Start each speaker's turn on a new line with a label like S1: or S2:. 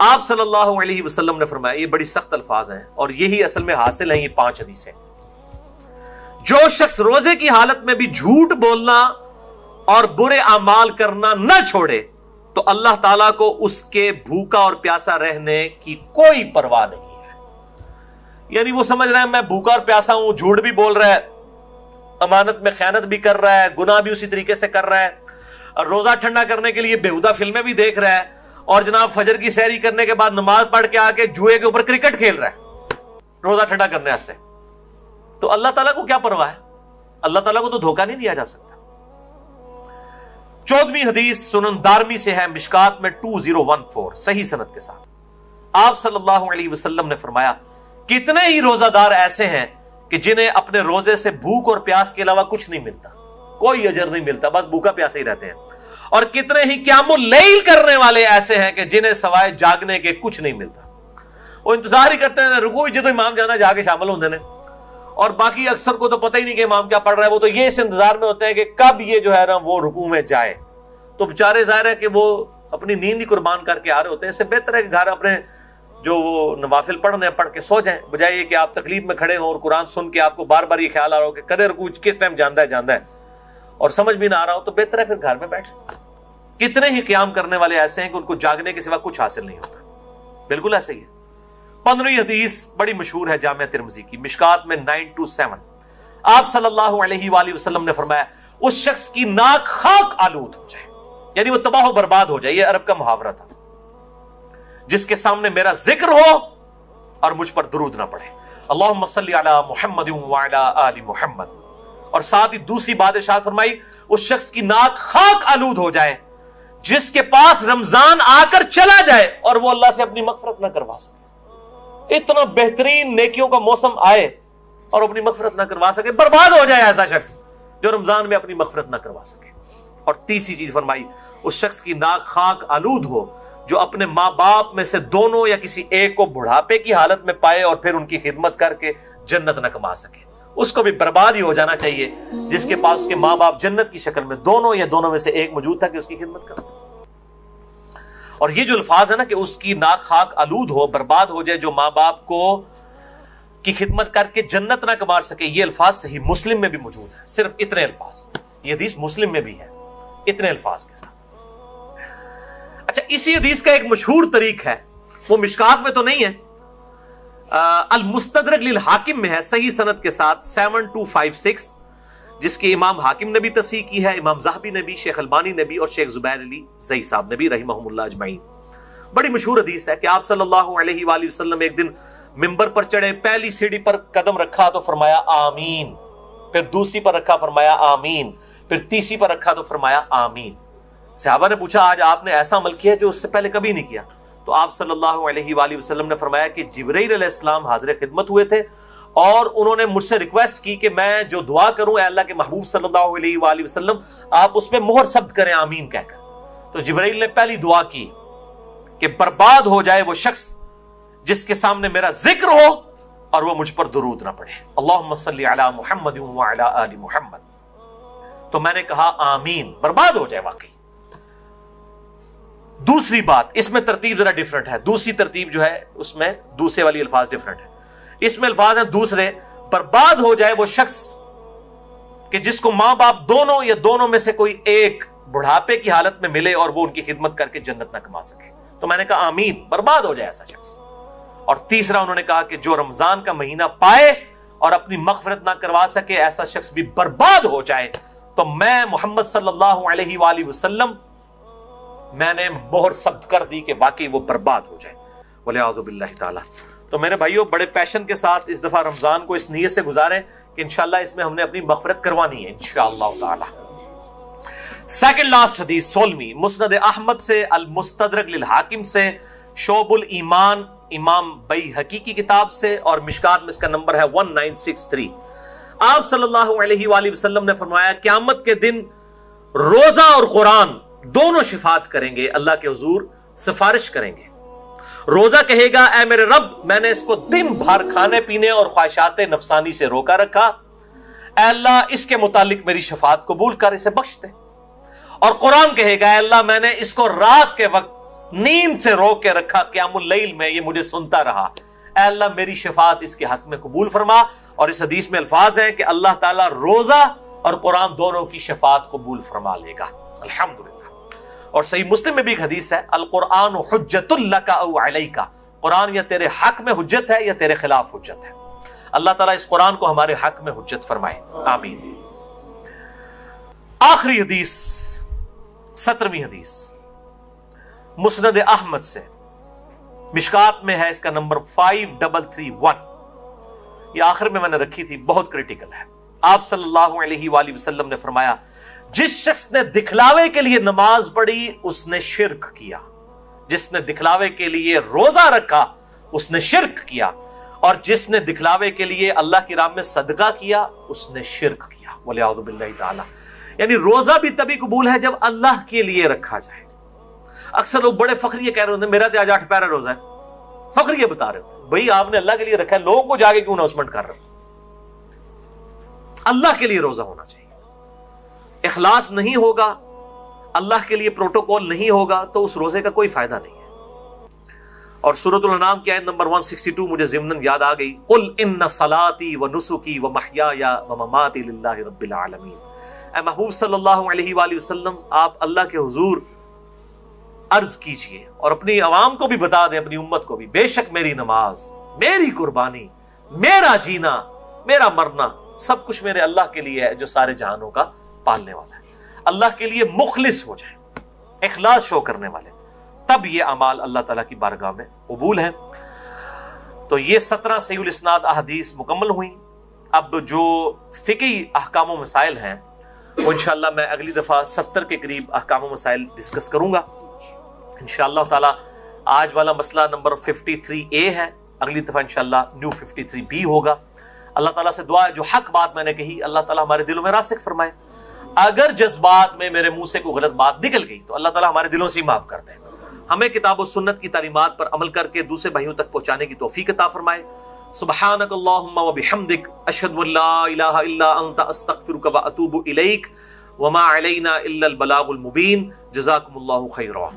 S1: آپ صلی اللہ علیہ وسلم نے فرمایا، یہ بڑی سخت الفاظ ہیں اور یہی اصل میں حاصل ہیں یہ 5 حدیثیں، جو شخص روزے کی حالت میں بھی جھوٹ بولنا اور برے اعمال کرنا نہ چھوڑے تو اللہ تعالیٰ کو اس کے بھوکا اور پیاسا رہنے کی کوئی پرواہ نہیں ہے۔ یعنی وہ سمجھ رہا ہے میں بھوکا اور پیاسا ہوں، جھوٹ بھی بول رہا ہے، امانت میں خیانت بھی کر رہا ہے، گناہ بھی اسی طریقے سے کر رہا ہے، اور روزہ ٹھنڈا کرنے کے لیے بےہودہ فلمیں بھی دیکھ رہا ہے، اور جناب فجر کی سحری کرنے کے بعد نماز پڑھ کے آ کے جوئے کے اوپر کرکٹ کھیل رہا ہے روزہ ٹھنڈا کرنے واسطے، تو اللہ تعالیٰ کو کیا پرواہ ہے؟ اللہ تعالیٰ کو تو دھوکہ نہیں دیا جا سکتا۔ 14ویں حدیث سنن دارمی سے ہے، مشکات میں 2014 صحیح سند کے ساتھ۔ آپ صلی اللہ علیہ وسلم نے فرمایا، کتنے ہی روزہ دار ایسے ہیں کہ جنہیں اپنے روزے سے بھوک اور پیاس کے علاوہ کچھ نہیں ملتا، کوئی اجر نہیں ملتا، بس بھوکا پیاسا ہی رہتے ہیں، اور کتنے ہی قیام اللیل کرنے والے ایسے ہیں کہ جنہیں سوائے جاگنے کے کچھ نہیں ملتا، وہ انتظار ہی کرتے ہیں رکوع جدو امام جانا جا کے شامل ہوندے نے، اور باقی اکثر کو تو پتہ ہی نہیں کہ امام کیا پڑھ رہا ہے، وہ تو یہ اس انتظار میں ہوتے ہیں کہ کب یہ جو ہے نا وہ رکوع میں جائے، تو بیچارے ظاہر ہے کہ وہ اپنی نیند ہی قربان کر کے آ رہے ہوتے ہیں۔ اس سے بہتر ہے کہ گھر اپنے جو وہ نوافل پڑھنے پڑھ کے سو جائیں، بجائے یہ کہ آپ تکلیف میں کھڑے ہوں اور قرآن سن کے آپ کو بار بار یہ خیال آ رہا ہو کہ کدے رکوع کس ٹائم جاندہ ہے اور سمجھ بھی نہ آ رہا ہو، تو بہتر ہے پھر گھر میں بیٹھ۔ کتنے ہی قیام کرنے والے ایسے ہیں کہ ان کو جاگنے کے سوا کچھ حاصل نہیں ہوتا، بالکل ایسے ہی ہے۔ 15ویں حدیث بڑی مشہور ہے جامعہ ترمذی کی، مشکات میں 927۔ آپ صلی اللہ علیہ وآلہ وسلم نے فرمایا، اس شخص کی ناک خاک آلود ہو جائے، یعنی وہ تباہ و برباد ہو جائے، یہ عرب کا محاورہ تھا، جس کے سامنے میرا ذکر ہو اور مجھ پر درود نہ پڑھے، اللہم صلی علی محمد وعلی آل محمد، اور ساتھ ہی دوسری بات ارشاد فرمائی، اس شخص کی ناک خاک آلود ہو جائے جس کے پاس رمضان آ کر چلا جائے اور وہ اللہ سے اپنی مغفرت نہ کروا سکے۔ اتنا بہترین نیکیوں کا موسم آئے اور اپنی مغفرت نہ کروا سکے، برباد ہو جائے ایسا شخص جو رمضان میں اپنی مغفرت نہ کروا سکے۔ اور تیسری چیز فرمائی، اس شخص کی ناک خاک آلود ہو جو اپنے ماں باپ میں سے دونوں یا کسی ایک کو بڑھاپے کی حالت میں پائے اور پھر ان کی خدمت کر کے جنت نہ کما سکے، اس کو بھی برباد ہی ہو جانا چاہیے جس کے پاس اس کے ماں باپ جنت کی شکل میں دونوں یا دونوں میں سے ایک موجود تھا کہ اس کی خدمت کرے۔ اور یہ جو الفاظ ہے نا کہ اس کی ناک خاک آلود ہو، برباد ہو جائے، جو ماں باپ کو کی خدمت کر کے جنت نہ کما سکے، یہ الفاظ صحیح مسلم میں بھی موجود ہے، صرف اتنے الفاظ، یہ حدیث مسلم میں بھی ہے اتنے الفاظ کے ساتھ۔ اچھا، اسی حدیث کا ایک مشہور طریق ہے، وہ مشکات میں تو نہیں ہے، المستدرک للحاکم میں ہے صحیح سند کے ساتھ 7256، جس کی امام حاکم نے بھی تصحیح کی ہے، امام ذہبی نے بھی، شیخ البانی نے بھی، اور شیخ زبیر علی زئی صاحب نے بھی رحمہم اللہ اجمعین۔ بڑی مشہور حدیث ہے کہ آپ صلی اللہ علیہ وآلہ وسلم ایک دن ممبر پر چڑھے، پہلی سیڑھی پر قدم رکھا تو فرمایا آمین، پھر دوسری پر رکھا فرمایا آمین، پھر تیسری پر رکھا تو فرمایا آمین۔ صحابہ نے پوچھا آج آپ نے ایسا عمل کیا جو اس سے پہلے کبھی نہیں کیا؟ تو آپ صلی اللہ علیہ وآلہ وسلم نے فرمایا کہ جبرائیل علیہ السلام حاضر خدمت ہوئے تھے اور انہوں نے مجھ سے ریکویسٹ کی کہ میں جو دعا کروں اے اللہ کے محبوب صلی اللہ علیہ وآلہ وسلم آپ اس میں مہر ثبت کریں آمین کہہ کر۔ تو جبرائیل نے پہلی دعا کی کہ برباد ہو جائے وہ شخص جس کے سامنے میرا ذکر ہو اور وہ مجھ پر درود نہ پڑھے، اللہم صلی علی محمد وعلی آل محمد۔ تو میں نے کہا آمین، برباد ہو جائے واقعی۔ دوسری بات، اس میں ترتیب ذرا ڈیفرنٹ ہے، دوسری ترتیب جو ہے اس میں دوسرے والی الفاظ ڈیفرنٹ ہے، اس میں الفاظ ہیں دوسرے، برباد ہو جائے وہ شخص کہ جس کو ماں باپ دونوں یا دونوں میں سے کوئی ایک بڑھاپے کی حالت میں ملے اور وہ ان کی خدمت کر کے جنت نہ کما سکے۔ تو میں نے کہا آمین، برباد ہو جائے ایسا شخص۔ اور تیسرا انہوں نے کہا کہ جو رمضان کا مہینہ پائے اور اپنی مغفرت نہ کروا سکے ایسا شخص بھی برباد ہو جائے۔ تو میں محمد صلی اللہ علیہ وآلہ وسلم میں نے مہر ثبت کر دی کہ واقعی وہ برباد ہو جائے، والعیاذ باللہ تعالی۔ تو میرے بھائیوں، بڑے پیشن کے ساتھ اس دفعہ رمضان کو اس نیت سے گزاریں کہ انشاءاللہ اس میں ہم نے اپنی مغفرت کروانی ہے انشاءاللہ تعالی۔ سیکنڈ لاسٹ حدیث 16ویں، مسند احمد سے، المستدرک للحاکم سے، شعب الایمان امام بیہقی کی کتاب سے، اور مشکات میں اس کا نمبر ہے 1963۔ آپ صلی اللہ علیہ وآلہ وسلم نے فرمایا قیامت کے دن روزہ اور قرآن دونوں شفاعت کریں گے، اللہ کے حضور سفارش کریں گے۔ روزہ کہے گا اے میرے رب، میں نے اس کو دن بھر کھانے پینے اور خواہشات نفسانی سے روکا رکھا، اے اللہ اس کے متعلق میری شفاعت قبول کر اسے بخش دے۔ اور قرآن کہے گا اے اللہ میں نے اس کو رات کے وقت نیند سے روک کے رکھا قیام اللیل میں، یہ مجھے سنتا رہا، اے اللہ میری شفاعت اس کے حق میں قبول فرما۔ اور اس حدیث میں الفاظ ہیں کہ اللہ تعالیٰ روزہ اور قرآن دونوں کی شفاعت قبول فرما لے گا، الحمدللہ۔ اور صحیح مسلم میں بھی ایک حدیث ہے، القرآن حجت لک او علیک، قرآن یا تیرے حق میں حجت ہے یا تیرے خلاف حجت ہے۔ اللہ تعالیٰ اس قرآن کو ہمارے حق میں حجت فرمائے، آمین۔ آخری حدیث 17ویں حدیث مسند احمد سے، مشکات میں ہے، اس کا نمبر 5331، یہ آخر میں نے رکھی تھی، بہت کریٹیکل ہے۔ آپ صلی اللہ علیہ وآلہ وسلم نے فرمایا، جس شخص نے دکھلاوے کے لیے نماز پڑھی اس نے شرک کیا، جس نے دکھلاوے کے لیے روزہ رکھا اس نے شرک کیا، اور جس نے دکھلاوے کے لیے اللہ کی راہ میں صدقہ کیا اس نے شرک کیا، والعیاذ باللہ تعالی۔ یعنی روزہ بھی تبھی قبول ہے جب اللہ کے لیے رکھا جائے۔ اکثر لوگ بڑے فخریہ کہہ رہے ہوتے ہیں میرا تو آج 8 پیرا روزہ ہے، فخریہ بتا رہے ہوتے ہیں، بھئی آپ نے اللہ کے لیے رکھا ہے، لوگوں کو جاگے کیوں اناؤنسمنٹ کر رہے ہو؟ اللہ کے لیے روزہ ہونا چاہیے۔ اخلاص نہیں ہوگا، اللہ کے لیے پروٹوکول نہیں ہوگا تو اس روزے کا کوئی فائدہ نہیں ہے۔ اور سورۃ الانعام کی آیت نمبر 162 مجھے ضمناً یاد آ گئی، قل ان صلاتی و نسکی و محیای و مماتی للہ رب العالمین۔ اے محبوب صلی اللہ علیہ وآلہ وسلم، آپ اللہ کے حضور عرض کیجئے اور اپنی عوام کو بھی بتا دیں، اپنی امت کو بھی، بے شک میری نماز، میری قربانی، میرا جینا، میرا مرنا، سب کچھ میرے اللہ کے لیے ہے جو سارے جہانوں کا پالنے والا ہے۔ اللہ کے لیے مخلص ہو جائے، اخلاص شو کرنے والے، تب یہ اعمال اللہ تعالیٰ کی بارگاہ میں قبول ہیں۔ تو یہ 17 صحیح الاسناد احادیث مکمل ہوئیں۔ اب جو فقہی احکام و مسائل ہیں وہ انشاءاللہ میں اگلی دفعہ 70 کے قریب احکام و مسائل ڈسکس کروں گا انشاءاللہ تعالیٰ۔ آج والا مسئلہ نمبر 53A ہے، اگلی دفعہ انشاءاللہ نیو 53B ہوگا۔ اللہ تعالیٰ سے دعا ہے جو حق بات میں نے کہی اللہ تعالیٰ ہمارے دلوں میں راسخ فرمائے، اگر جذبات میں میرے منہ سے کوئی غلط بات نکل گئی تو اللہ تعالیٰ ہمارے دلوں سے ہی معاف کر دے، ہمیں کتاب و سنت کی تعلیمات پر عمل کر کے دوسرے بھائیوں تک پہنچانے کی توفیق عطا فرمائے۔ سبحانک اللہم و بحمدک، اشہد ان لا الہ الا انت، استغفرک و اتوب الیک، وما علینا الا البلاغ المبین۔ جزاکم اللہ خیرا۔